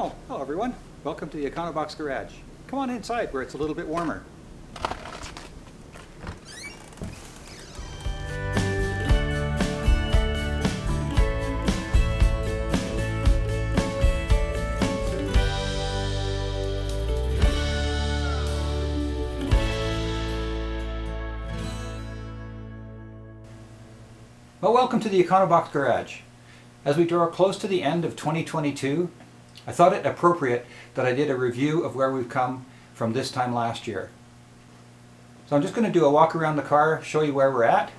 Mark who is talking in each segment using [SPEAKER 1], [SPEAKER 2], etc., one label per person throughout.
[SPEAKER 1] Oh, hello everyone. Welcome to the Econobox garage. Come on inside where it's a little bit warmer. Well, welcome to the Econobox garage. As we draw close to the end of 2022, I thought it appropriate that I did a review of where we've come from this time last year. So I'm just going to do a walk around the car, show you where we're at,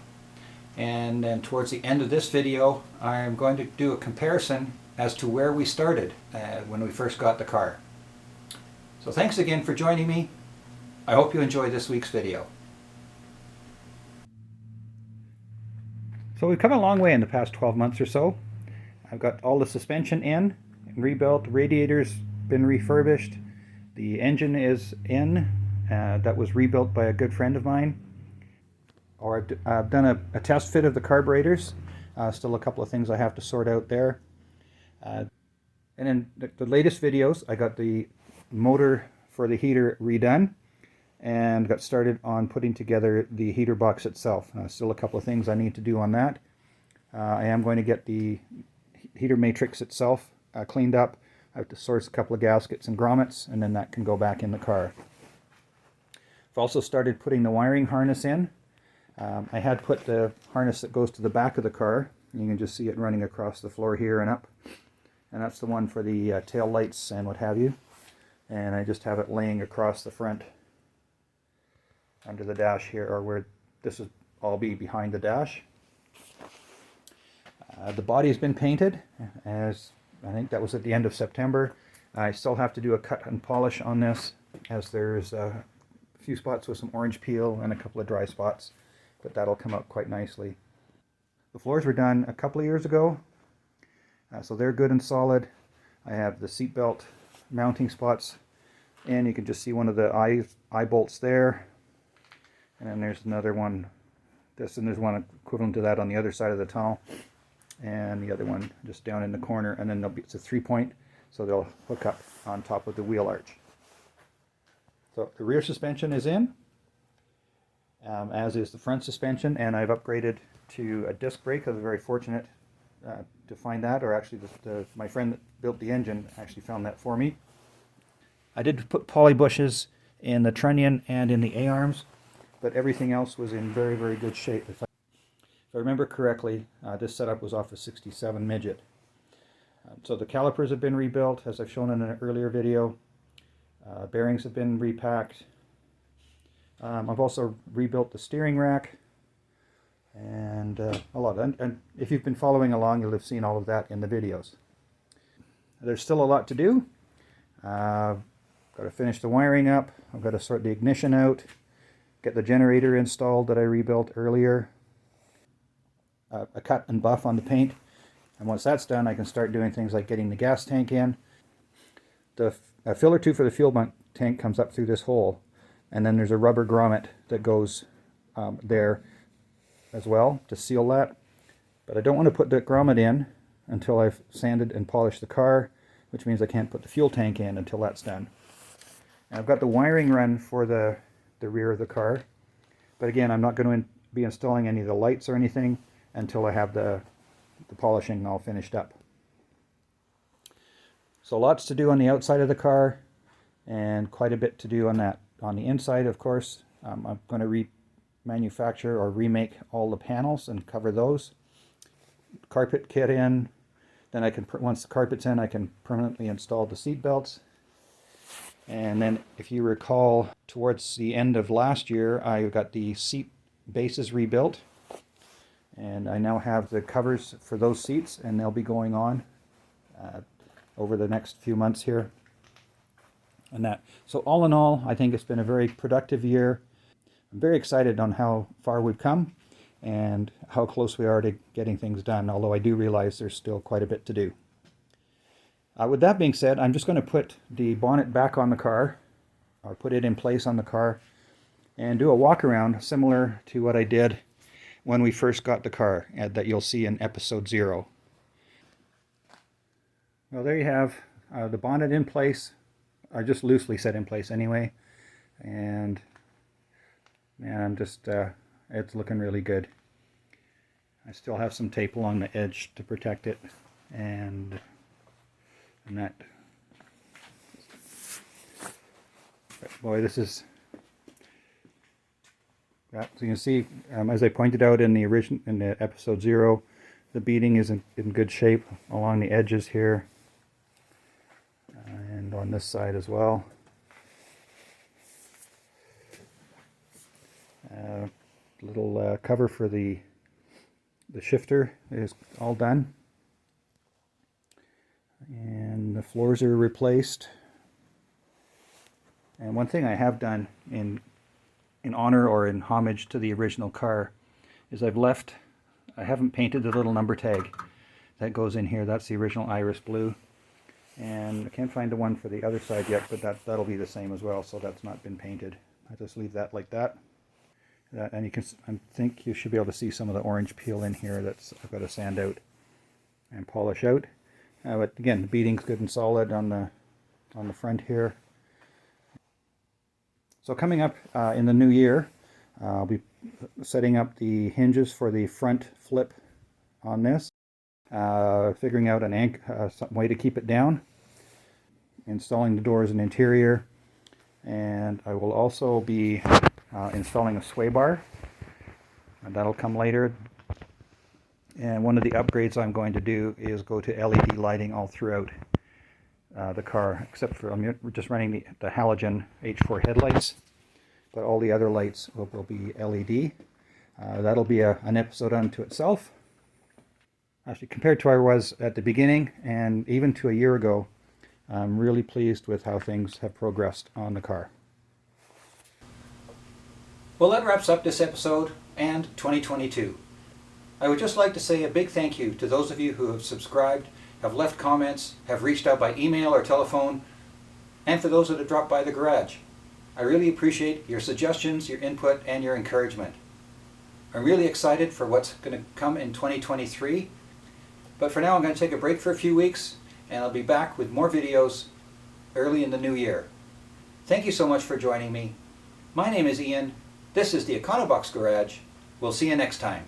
[SPEAKER 1] and then towards the end of this video I'm going to do a comparison as to where we started when we first got the car. So thanks again for joining me. I hope you enjoy this week's video. So we've come a long way in the past 12 months or so. I've got all the suspension in, rebuilt, radiators been refurbished, the engine is in, that was rebuilt by a good friend of mine. Or I've done a test fit of the carburetors, still a couple of things I have to sort out there. And in the latest videos I got the motor for the heater redone and got started on putting together the heater box itself. Still a couple of things I need to do on that. I am going to get the heater matrix itself cleaned up. I have to source a couple of gaskets and grommets, and then that can go back in the car. I've also started putting the wiring harness in. I had put the harness that goes to the back of the car. You can just see it running across the floor here and up. And that's the one for the tail lights and what have you. And I just have it laying across the front under the dash here, or where this will all be behind the dash. The body has been painted, as I think that was at the end of September. I still have to do a cut and polish on this, as there's a few spots with some orange peel and a couple of dry spots, but that'll come out quite nicely. The floors were done a couple of years ago, so they're good and solid. I have the seat belt mounting spots, and you can just see one of the eye bolts there. And then there's another one, and there's one equivalent to that on the other side of the tunnel. And the other one just down in the corner. And then it's a 3-point, so they'll hook up on top of the wheel arch. So the rear suspension is in, as is the front suspension. And I've upgraded to a disc brake. I was very fortunate to find that, or actually my friend that built the engine actually found that for me. I did put poly bushes in the trunnion and in the A-arms, but everything else was in very, very good shape. If I remember correctly, this setup was off a 67 midget. So the calipers have been rebuilt, as I've shown in an earlier video. Bearings have been repacked. I've also rebuilt the steering rack, and a lot. And if you've been following along, you'll have seen all of that in the videos. There's still a lot to do. Got to finish the wiring up. I've got to sort the ignition out, get the generator installed that I rebuilt earlier, a cut and buff on the paint, and once that's done I can start doing things like getting the gas tank in. The filler tube for the fuel tank comes up through this hole, and then there's a rubber grommet that goes there as well to seal that. But I don't want to put the grommet in until I've sanded and polished the car, which means I can't put the fuel tank in until that's done. And I've got the wiring run for the rear of the car, but again I'm not going to be installing any of the lights or anything until I have the polishing all finished up. So lots to do on the outside of the car, and quite a bit to do on that. On the inside, of course, I'm going to remanufacture or remake all the panels and cover those. Carpet kit in, then I can, once the carpet's in, I can permanently install the seat belts. And then, if you recall, towards the end of last year, I got the seat bases rebuilt. And I now have the covers for those seats, and they'll be going on over the next few months here. And that. So all in all, I think it's been a very productive year. I'm very excited on how far we've come and how close we are to getting things done, although I do realize there's still quite a bit to do. With that being said, I'm just going to put the bonnet back on the car, or put it in place on the car, and do a walk around similar to what I did when we first got the car, that you'll see in episode 0. Well, there you have the bonnet in place, or just loosely set in place anyway, and man, I'm just it's looking really good. I still have some tape along the edge to protect it, and that. But boy, this is. Yeah, so you can see, as I pointed out in the episode 0, the beading is in good shape along the edges here, and on this side as well. Little cover for the shifter is all done, and the floors are replaced. And one thing I have done in honor or in homage to the original car is I haven't painted the little number tag that goes in here. That's the original iris blue, and I can't find the one for the other side yet, but that'll be the same as well, so that's not been painted. I just leave that like that. And you can, I think you should be able to see some of the orange peel in here that's I've got to sand out and polish out. But again, the beading's good and solid on the front here. So coming up in the new year, I'll be setting up the hinges for the front flip on this, figuring out some way to keep it down, installing the doors and interior, and I will also be installing a sway bar, and that'll come later. And one of the upgrades I'm going to do is go to LED lighting all throughout the car, except for I'm just running the halogen H4 headlights, but all the other lights will be LED. That'll be an episode unto itself. Actually, compared to where I was at the beginning and even to a year ago, I'm really pleased with how things have progressed on the car. Well, that wraps up this episode and 2022. I would just like to say a big thank you to those of you who have subscribed, have left comments, have reached out by email or telephone, and for those that have dropped by the garage. I really appreciate your suggestions, your input, and your encouragement. I'm really excited for what's going to come in 2023, but for now I'm going to take a break for a few weeks, and I'll be back with more videos early in the new year. Thank you so much for joining me. My name is Ian. This is the Econobox Garage. We'll see you next time.